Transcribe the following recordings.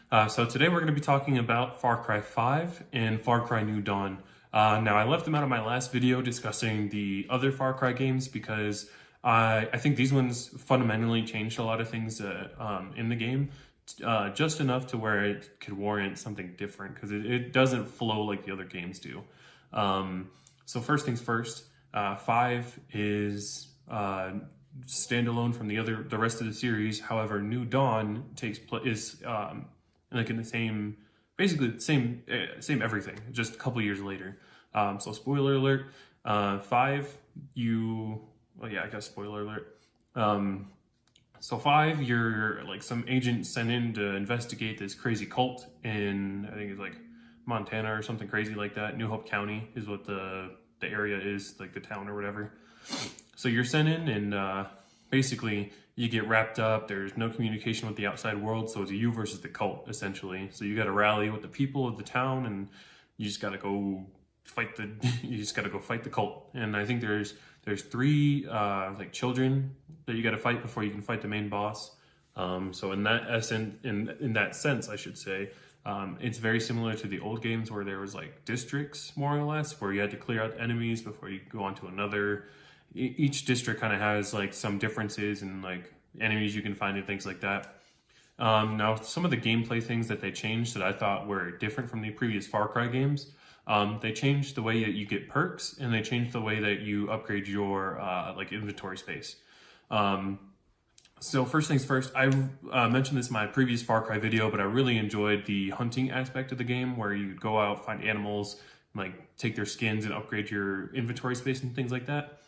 So today we're going to be talking about Far Cry 5 and Far Cry New Dawn. Now I left them out of my last video discussing the other Far Cry games because I think these ones fundamentally changed a lot of things in the game, just enough to where it could warrant something different because it doesn't flow like the other games do. So first things first, 5 is standalone from the rest of the series. However, New Dawn is like in the same, basically the same everything, just a couple years later. So spoiler alert, 5, well, yeah, I guess spoiler alert. So 5, you're like some agent sent in to investigate this crazy cult in, I think it's like Montana or something crazy like that. New Hope County is what the area is, like the town or whatever. So you're sent in and basically you get wrapped up. There's no communication with the outside world, so it's you versus the cult, essentially. So you got to rally with the people of the town, and you just got to go fight the cult. And I think there's 3 like children that you got to fight before you can fight the main boss. So in that sense, I should say, it's very similar to the old games where there was like districts, more or less, where you had to clear out enemies before you go on to another. Each district kind of has like some differences and like enemies you can find and things like that. Now, some of the gameplay things that they changed that I thought were different from the previous Far Cry games, they changed the way that you get perks, and they changed the way that you upgrade your like inventory space. So first things first, I mentioned this in my previous Far Cry video, but I really enjoyed the hunting aspect of the game where you go out, find animals, like take their skins and upgrade your inventory space and things like that.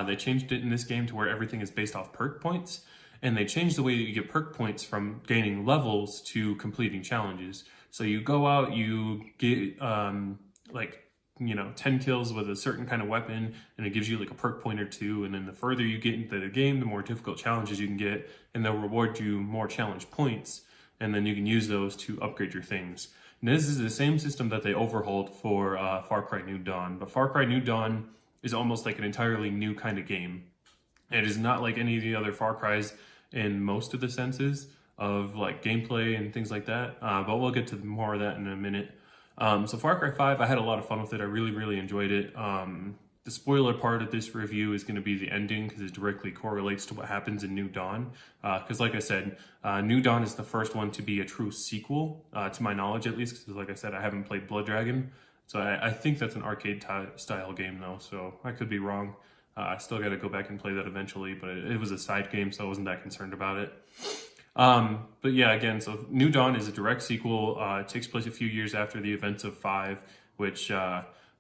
They changed it in this game to where everything is based off perk points, and they changed the way that you get perk points from gaining levels to completing challenges. So you go out, you get like 10 kills with a certain kind of weapon, and it gives you like a perk point or 2, and then the further you get into the game, the more difficult challenges you can get, and they'll reward you more challenge points, and then you can use those to upgrade your things. And this is the same system that they overhauled for Far Cry New Dawn, but Far Cry New Dawn is almost like an entirely new kind of game. It is not like any of the other Far Cries in most of the senses of like gameplay and things like that, but we'll get to more of that in a minute. So Far Cry 5, I had a lot of fun with it. I really enjoyed it. The spoiler part of this review is going to be the ending because it directly correlates to what happens in New Dawn. Because like I said, New Dawn is the first one to be a true sequel, to my knowledge at least, because like I said, I haven't played Blood Dragon. So I think that's an arcade style game though, so I could be wrong. I still got to go back and play that eventually, but it was a side game, so I wasn't that concerned about it. But yeah, again, so New Dawn is a direct sequel. It takes place a few years after the events of 5, which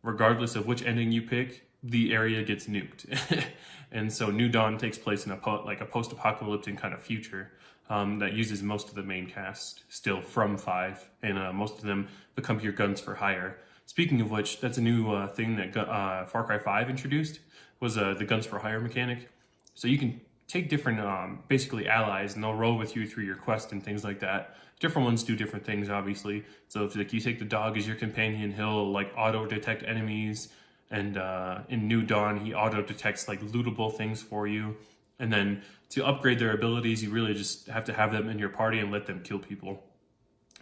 regardless of which ending you pick, the area gets nuked. And so New Dawn takes place in a post-apocalyptic kind of future that uses most of the main cast still from 5, and most of them become your guns for hire. Speaking of which, that's a new thing that Far Cry 5 introduced, was the guns for hire mechanic. So you can take different, basically allies, and they'll roll with you through your quest and things like that. Different ones do different things, obviously. So if like you take the dog as your companion, he'll like auto-detect enemies, and in New Dawn, he auto-detects like lootable things for you. And then to upgrade their abilities, you really just have to have them in your party and let them kill people.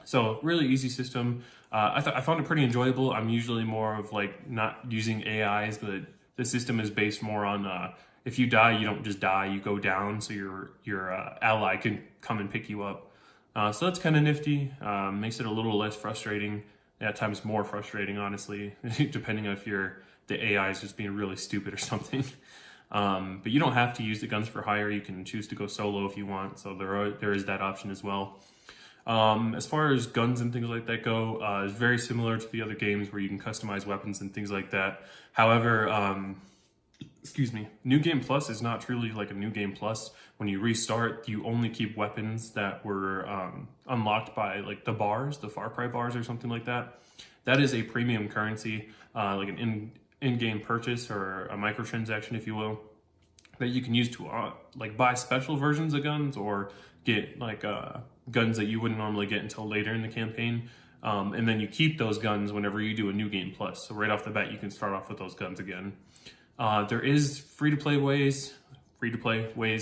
So really easy system. I found it pretty enjoyable. I'm usually more of like not using AIs, but the system is based more on if you die, you don't just die, you go down, so your ally can come and pick you up. So that's kind of nifty. Makes it a little less frustrating. At times more frustrating, honestly, depending on if the AI is just being really stupid or something. But you don't have to use the guns for hire. You can choose to go solo if you want. So there is that option as well. As far as guns and things like that go, it's very similar to the other games where you can customize weapons and things like that. However, New Game Plus is not truly like a New Game Plus. When you restart, you only keep weapons that were unlocked by like the bars, the Far Cry bars or something like that. That is a premium currency, like an in-game purchase or a microtransaction, if you will, that you can use to like buy special versions of guns or get like guns that you wouldn't normally get until later in the campaign. And then you keep those guns whenever you do a New Game Plus. So right off the bat, you can start off with those guns again. There is free-to-play ways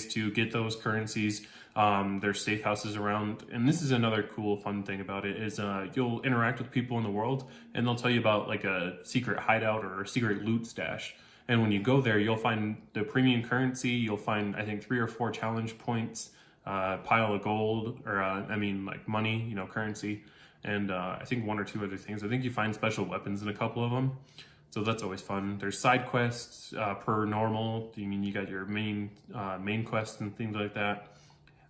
to get those currencies. There's safe houses around, and this is another cool, fun thing about it is you'll interact with people in the world, and they'll tell you about like a secret hideout or a secret loot stash. And when you go there, you'll find the premium currency. You'll find, I think, 3 or 4 challenge points, pile of gold, or I mean, like money, you know, currency, and I think 1 or 2 other things. I think you find special weapons in a couple of them. So that's always fun. There's side quests per normal. I mean, you got your main quests and things like that.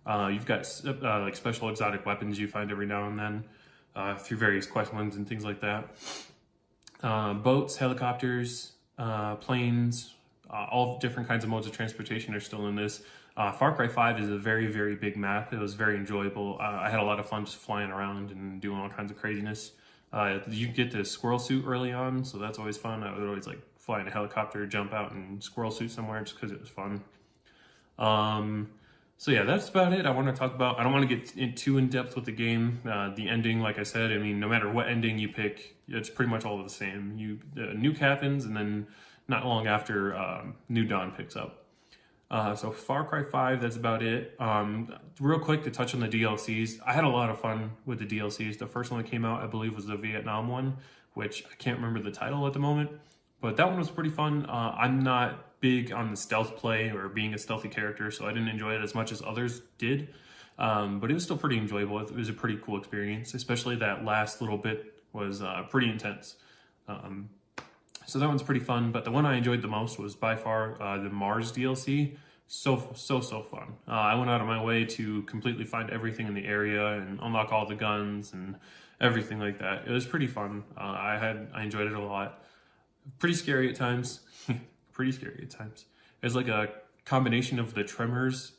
You've got like special exotic weapons you find every now and then through various quest lines and things like that. Boats, helicopters, planes, all different kinds of modes of transportation are still in this. Far Cry 5 is a very, very big map. It was very enjoyable. I had a lot of fun just flying around and doing all kinds of craziness. You get the squirrel suit early on, so that's always fun. I would always like fly in a helicopter, jump out and squirrel suit somewhere just because it was fun. So yeah, that's about it. I want to talk about, I don't want to get too in depth with the game. The ending, like I said, I mean, no matter what ending you pick, it's pretty much all the same. Nuke happens, and then not long after, New Dawn picks up. So Far Cry 5, that's about it. Real quick to touch on the DLCs. I had a lot of fun with the DLCs. The first one that came out, I believe, was the Vietnam one, which I can't remember the title at the moment, but that one was pretty fun. I'm not big on the stealth play or being a stealthy character, so I didn't enjoy it as much as others did. But it was still pretty enjoyable. It was a pretty cool experience, especially that last little bit was pretty intense. So that one's pretty fun, but the one I enjoyed the most was by far the Mars DLC. So fun. I went out of my way to completely find everything in the area and unlock all the guns and everything like that. It was pretty fun. I enjoyed it a lot. Pretty scary at times. Pretty scary at times. It's like a combination of the Tremors,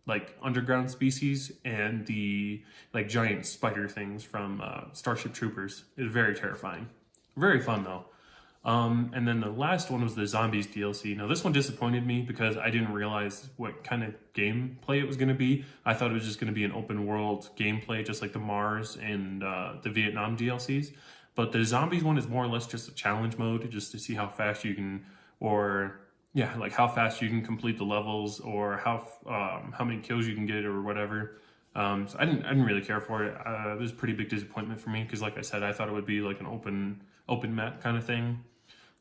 like underground species, and the like giant spider things from Starship Troopers. It was very terrifying. Very fun though. And then the last one was the Zombies DLC. Now this one disappointed me because I didn't realize what kind of gameplay it was going to be. I thought it was just going to be an open world gameplay, just like the Mars and the Vietnam DLCs. But the Zombies one is more or less just a challenge mode, just to see how fast you can, or yeah, like how fast you can complete the levels, or how many kills you can get, or whatever. So I didn't really care for it. It was a pretty big disappointment for me because, like I said, I thought it would be like an open map kind of thing.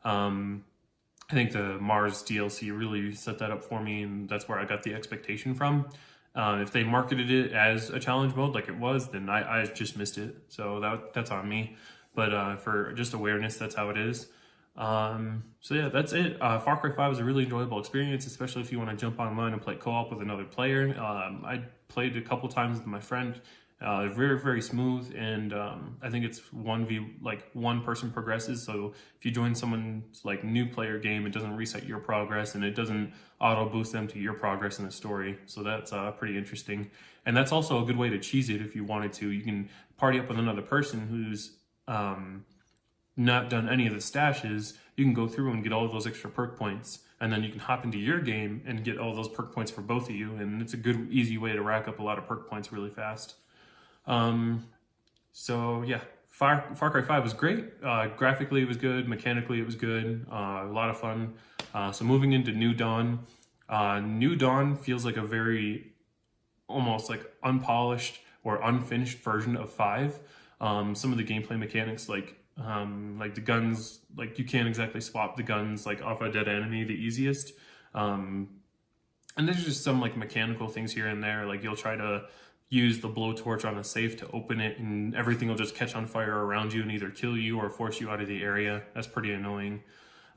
I think the Mars DLC really set that up for me, and that's where I got the expectation from. If they marketed it as a challenge mode like it was, then I just missed it. So that's on me. But for just awareness, that's how it is. So yeah, that's it. Far Cry 5 was a really enjoyable experience, especially if you want to jump online and play co-op with another player. I played a couple times with my friend. Very, very smooth, and I think it's 1v, like one person progresses. So if you join someone's like new player game, it doesn't reset your progress, and it doesn't auto boost them to your progress in the story. So that's pretty interesting, and that's also a good way to cheese it if you wanted to. You can party up with another person who's not done any of the stashes. You can go through and get all of those extra perk points, and then you can hop into your game and get all those perk points for both of you, and it's a good, easy way to rack up a lot of perk points really fast. So yeah, Far Cry 5 was great. Graphically it was good, mechanically it was good, a lot of fun. So moving into New Dawn. New Dawn feels like a very, almost like unpolished or unfinished version of 5. Some of the gameplay mechanics, like the guns, like you can't exactly swap the guns like off a dead enemy the easiest. And there's just some like mechanical things here and there, like you'll try to use the blowtorch on a safe to open it, and everything will just catch on fire around you and either kill you or force you out of the area. That's pretty annoying.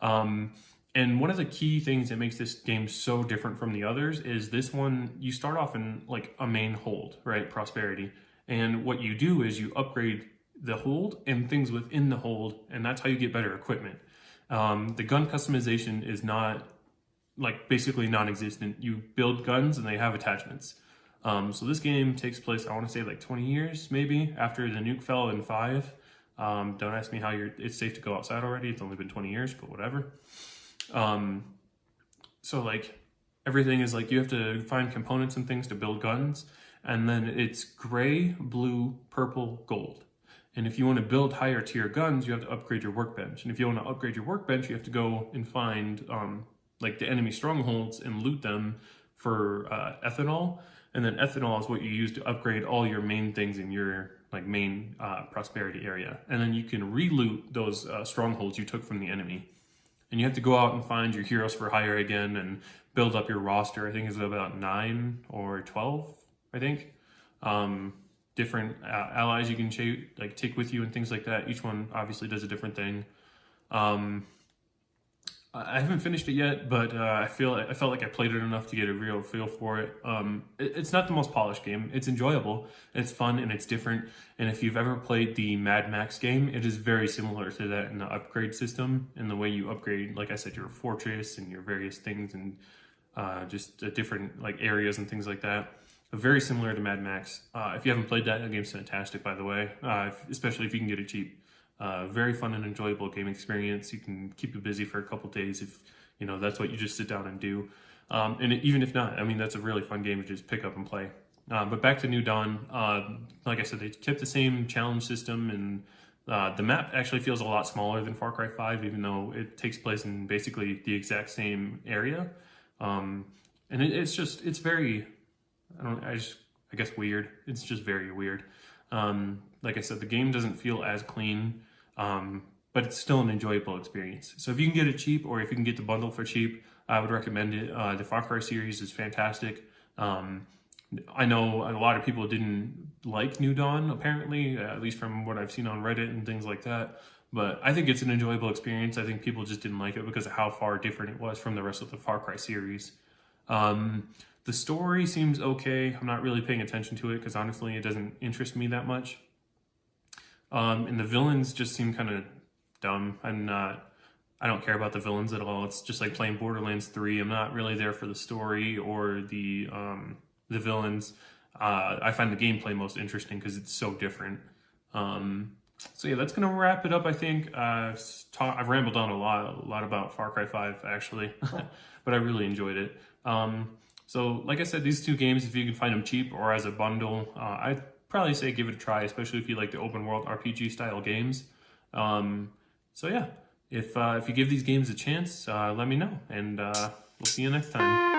And one of the key things that makes this game so different from the others is this one, you start off in like a main hold, right? Prosperity. And what you do is you upgrade the hold and things within the hold, and that's how you get better equipment. The gun customization is not, like, basically non-existent. You build guns and they have attachments. So this game takes place, I want to say like 20 years maybe after the nuke fell in 5. Don't ask me how it's safe to go outside already. It's only been 20 years, but whatever. So like everything is like you have to find components and things to build guns, and then it's gray, blue, purple, gold. And if you want to build higher tier guns, you have to upgrade your workbench. And if you want to upgrade your workbench, you have to go and find like the enemy strongholds and loot them for ethanol. And then ethanol is what you use to upgrade all your main things in your like main prosperity area. And then you can re-loot those strongholds you took from the enemy. And you have to go out and find your heroes for hire again and build up your roster. I think it's about 9 or 12, I think. Different allies you can take with you and things like that. Each one obviously does a different thing. I haven't finished it yet, but I felt like I played it enough to get a real feel for it. It's not the most polished game. It's enjoyable, it's fun, and it's different. And if you've ever played the Mad Max game, it is very similar to that in the upgrade system and the way you upgrade, like I said, your fortress and your various things and just different like areas and things like that. Very similar to Mad Max. If you haven't played that, the game's fantastic, by the way, especially if you can get it cheap. Very fun and enjoyable game experience. You can keep it busy for a couple days if you know that's what you just sit down and do. And even if not, I mean, that's a really fun game to just pick up and play. But back to New Dawn, like I said, they kept the same challenge system, and the map actually feels a lot smaller than Far Cry 5, even though it takes place in basically the exact same area. And it's very, I guess weird. It's just very weird. Like I said, the game doesn't feel as clean, but it's still an enjoyable experience. So if you can get it cheap, or if you can get the bundle for cheap, I would recommend it. The Far Cry series is fantastic. I know a lot of people didn't like New Dawn, apparently, at least from what I've seen on Reddit and things like that. But I think it's an enjoyable experience. I think people just didn't like it because of how far different it was from the rest of the Far Cry series. The story seems okay. I'm not really paying attention to it because honestly, it doesn't interest me that much. And the villains just seem kind of dumb. I don't care about the villains at all. It's just like playing Borderlands 3. I'm not really there for the story or the villains. I find the gameplay most interesting because it's so different. So yeah, that's gonna wrap it up. I think I've rambled on a lot about Far Cry 5 actually, but I really enjoyed it. So like I said, these two games, if you can find them cheap or as a bundle, I'd probably say give it a try, especially if you like the open world RPG style games. So yeah, if you give these games a chance, let me know, and we'll see you next time.